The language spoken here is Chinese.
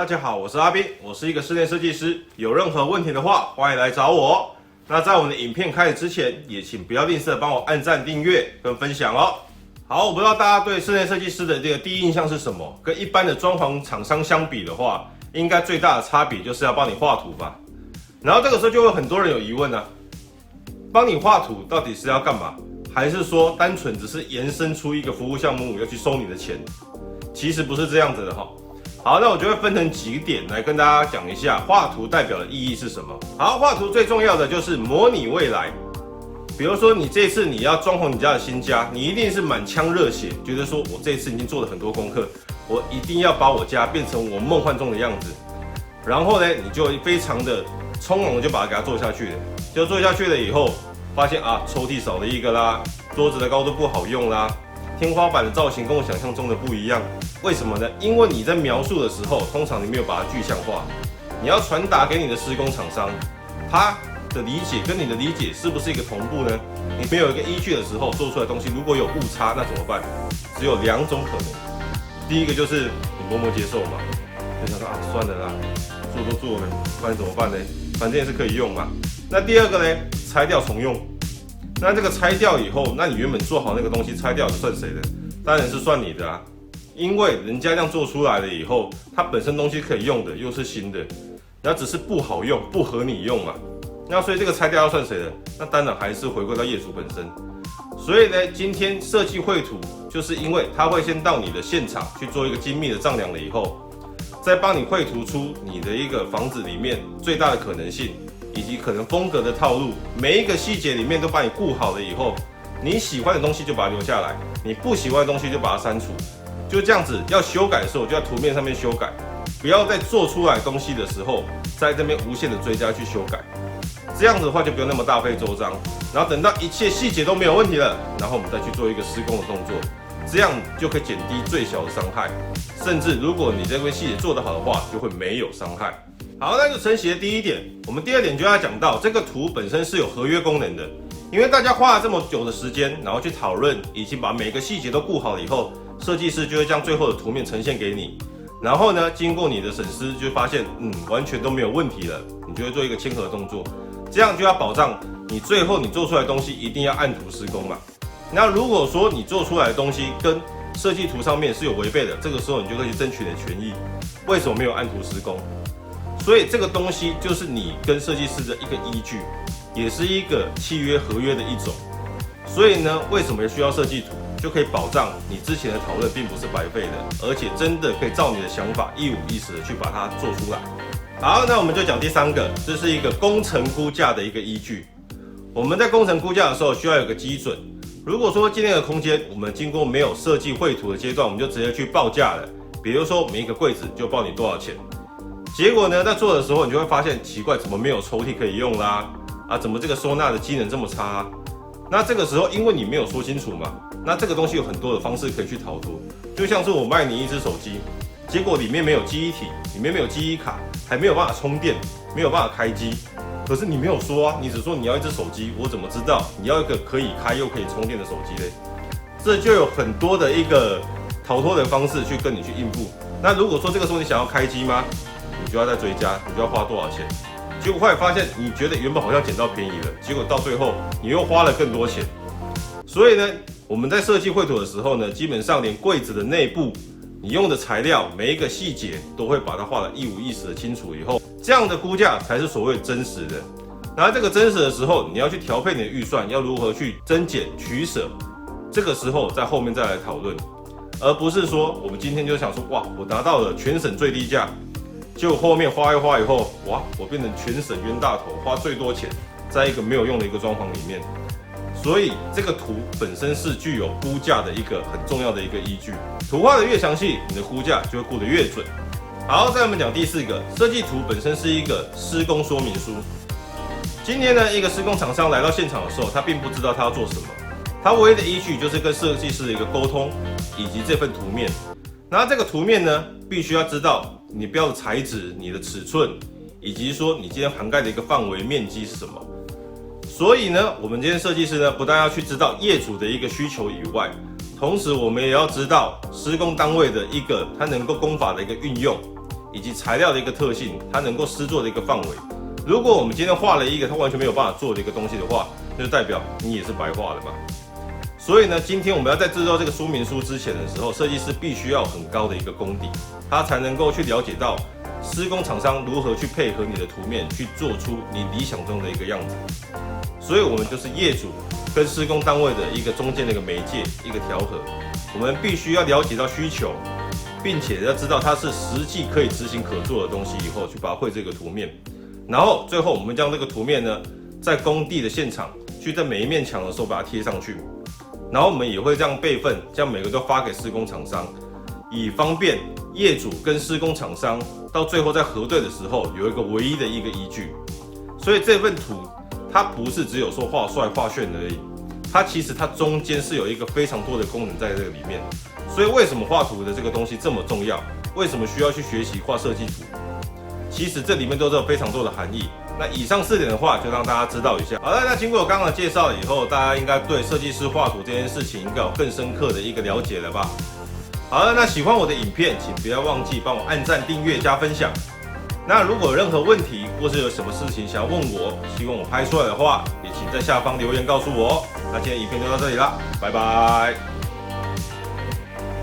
大家好，我是阿斌，我是一个室内设计师。有任何问题的话，欢迎来找我。那在我们的影片开始之前，也请不要吝啬帮我按赞、订阅跟分享哦。好，我不知道大家对室内设计师的这个第一印象是什么？跟一般的装潢厂商相比的话，应该最大的差别就是要帮你画图吧。然后这个时候就会很多人有疑问啊，帮你画图到底是要干嘛？还是说单纯只是延伸出一个服务项目要去收你的钱？其实不是这样子的哈。好，那我就会分成几个点来跟大家讲一下画图代表的意义是什么。好，画图最重要的就是模拟未来。比如说你这次你要装潢你家的新家，你一定是满腔热血，觉得说我这次已经做了很多功课，我一定要把我家变成我梦幻中的样子。然后呢，你就非常的匆忙的就把它给它做下去了。就做下去了以后，发现啊，抽屉少了一个啦，桌子的高度不好用啦，天花板的造型跟我想象中的不一样。为什么呢？因为你在描述的时候，通常你没有把它具象化，你要传达给你的施工厂商，他的理解跟你的理解是不是一个同步呢？你没有一个依据的时候，做出来的东西如果有误差，那怎么办？只有两种可能。第一个就是你默默接受嘛，就想说啊，算了啦，做都做了，不然怎么办呢？反正也是可以用嘛。那第二个呢，拆掉重用。那这个拆掉以后，那你原本做好那个东西拆掉，算谁的？当然是算你的啊。因为人家这样做出来了以后，它本身东西可以用的，又是新的，然后只是不好用，不合你用嘛。那所以这个拆掉要算谁的？那当然还是回归到业主本身。所以呢，今天设计绘图，就是因为他会先到你的现场去做一个精密的丈量了以后，再帮你绘图出你的一个房子里面最大的可能性，以及可能风格的套路，每一个细节里面都把你顾好了以后，你喜欢的东西就把它留下来，你不喜欢的东西就把它删除。就这样子，要修改的时候就在图面上面修改，不要在做出来东西的时候，在这边无限的追加去修改。这样子的话就不用那么大费周章，然后等到一切细节都没有问题了，然后我们再去做一个施工的动作，这样就可以减低最小的伤害。甚至如果你这边细节做得好的话，就会没有伤害。好，那就承袭的第一点，我们第二点就要讲到这个图本身是有合约功能的，因为大家花了这么久的时间，然后去讨论，已经把每个细节都顾好了以后，设计师就会将最后的图面呈现给你。然后呢，经过你的审视，就发现完全都没有问题了，你就会做一个签合动作，这样就要保障你最后你做出来的东西一定要按图施工嘛。那如果说你做出来的东西跟设计图上面是有违背的，这个时候你就可以去争取你的权益。为什么没有按图施工？所以这个东西就是你跟设计师的一个依据，也是一个契约合约的一种。所以呢，为什么需要设计图？就可以保障你之前的讨论并不是白费的，而且真的可以照你的想法一五一十的去把它做出来。好，那我们就讲第三个，这是一个工程估价的一个依据。我们在工程估价的时候需要有个基准。如果说今天的空间我们经过没有设计绘图的阶段，我们就直接去报价了，比如说每一个柜子就报你多少钱。结果呢，在做的时候你就会发现奇怪，怎么没有抽屉可以用啦？怎么这个收纳的机能这么差啊？那这个时候因为你没有说清楚嘛，那这个东西有很多的方式可以去逃脱。就像是我卖你一只手机，结果里面没有记忆体，里面没有记忆卡，还没有办法充电，没有办法开机。可是你没有说啊，你只说你要一只手机，我怎么知道你要一个可以开又可以充电的手机嘞？这就有很多的一个逃脱的方式去跟你去应付。那如果说这个时候你想要开机吗？你就要再追加，你就要花多少钱？结果后来发现，你觉得原本好像捡到便宜了，结果到最后你又花了更多钱。所以呢，我们在设计绘图的时候呢，基本上连柜子的内部，你用的材料每一个细节都会把它画得一五一十的清楚以后，这样的估价才是所谓真实的。然后这个真实的时候，你要去调配你的预算，要如何去增减取舍，这个时候在后面再来讨论，而不是说我们今天就想说，哇，我拿到了全省最低价。结果后面花一花以后，哇，我变成全省冤大头，花最多钱，在一个没有用的一个装潢里面。所以这个图本身是具有估价的一个很重要的一个依据。图画的越详细，你的估价就会估得越准。好，再我们讲第四个，设计图本身是一个施工说明书。今天呢，一个施工厂商来到现场的时候，他并不知道他要做什么，他唯一的依据就是跟设计师的一个沟通，以及这份图面。然后这个图面呢，必须要知道你标的材质、你的尺寸，以及说你今天涵盖的一个范围面积是什么。所以呢，我们今天设计师呢，不但要去知道业主的一个需求以外，同时我们也要知道施工单位的一个它能够工法的一个运用，以及材料的一个特性，它能够施作的一个范围。如果我们今天画了一个它完全没有办法做的一个东西的话，那就代表你也是白画的嘛。所以呢，今天我们要在制作这个说明书之前的时候，设计师必须要有很高的一个功底，他才能够去了解到施工厂商如何去配合你的图面，去做出你理想中的一个样子。所以我们就是业主跟施工单位的一个中间的一个媒介，一个调和。我们必须要了解到需求，并且要知道它是实际可以执行可做的东西以后，去把它绘这个图面。然后最后我们将这个图面呢，在工地的现场去在每一面墙的时候把它贴上去。然后我们也会这样备份，将每个都发给施工厂商，以方便业主跟施工厂商到最后在核对的时候有一个唯一的一个依据。所以这份图它不是只有说画帅画炫而已，它其实它中间是有一个非常多的功能在这个里面。所以为什么画图的这个东西这么重要？为什么需要去学习画设计图？其实这里面都是有非常多的含义。那以上4点的话，就让大家知道一下。好了，那经过我刚刚的介绍以后，大家应该对设计师画图这件事情应该有更深刻的一个了解了吧？好了，那喜欢我的影片，请不要忘记帮我按赞、订阅、加分享。那如果有任何问题，或是有什么事情想要问我，希望我拍出来的话，也请在下方留言告诉我哦。那今天影片就到这里啦，拜拜。